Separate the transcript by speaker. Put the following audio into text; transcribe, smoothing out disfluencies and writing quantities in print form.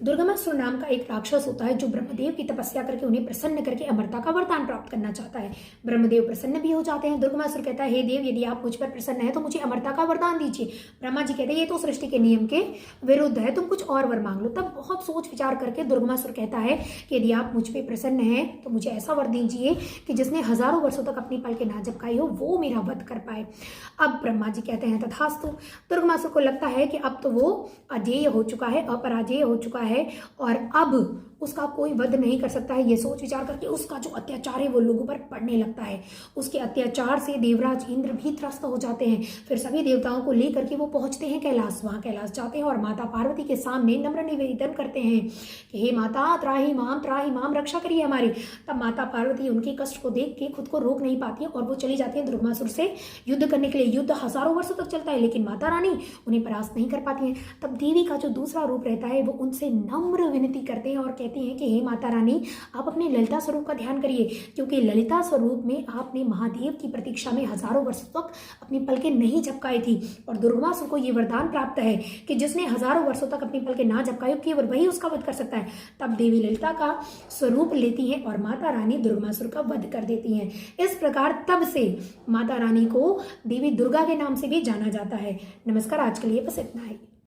Speaker 1: दुर्गमासुर नाम का एक राक्षस होता है जो ब्रह्मदेव की तपस्या करके उन्हें प्रसन्न करके अमरता का वरदान प्राप्त करना चाहता है। ब्रह्मदेव प्रसन्न भी हो जाते हैं। दुर्गमासुर कहता है, हे देव, यदि आप मुझ पर प्रसन्न है तो मुझे अमरता का वरदान दीजिए। ब्रह्मा जी कहते हैं, ये तो सृष्टि के नियम के विरुद्ध है, तुम कुछ और वर मांग लो। तब बहुत सोच विचार करके दुर्गमासुर कहता है कि यदि आप मुझ पर प्रसन्न है तो मुझे ऐसा वर दीजिए कि जिसने हजारों वर्षों तक अपनी पलकें ना झपकाई हो वो मेरा वध कर पाए। अब ब्रह्मा जी कहते हैं, तथास्तु। दुर्गमासुर को लगता है कि अब तो वो अजेय हो चुका है, अपराजेय हो चुका है और अब उसका कोई वध नहीं कर सकता है। ये सोच विचार करके उसका जो अत्याचार है वो लोगों पर पड़ने लगता है। उसके अत्याचार से देवराज इंद्र भी त्रस्त हो जाते हैं। फिर सभी देवताओं को लेकर के वो पहुंचते हैं कैलाश। वहां कैलाश जाते हैं और माता पार्वती के सामने नम्र निवेदन करते हैं कि हे माता, त्राहि माम, रक्षा करिए हमारी। तब माता पार्वती उनके कष्ट को देख के खुद को रोक नहीं पाती है और वो चली जाती है दुर्गमासुर से युद्ध करने के लिए। युद्ध हजारों वर्षों तक चलता है लेकिन माता रानी उन्हें परास्त नहीं कर पाती है। तब देवी का जो दूसरा रूप रहता है वो उनसे नम्र विनती करते हैं और कहते हैं कि हे माता रानी, आप अपने ललिता स्वरूप का ध्यान करिए, क्योंकि ललिता स्वरूप में आपने महादेव की प्रतीक्षा में हजारों वर्षों तक अपनी पलकें नहीं झपकाई थी और दुर्गमासुर को ये वरदान प्राप्त है कि जिसने हजारों वर्षों तक अपनी पलकें ना झपकाई केवल वही उसका वध कर सकता है। तब देवी ललिता का स्वरूप लेती हैं और माता रानी दुर्गमासुर का वध कर देती हैं। इस प्रकार तब से माता रानी को देवी दुर्गा के नाम से भी जाना जाता है। नमस्कार, आज के लिए बस इतना ही।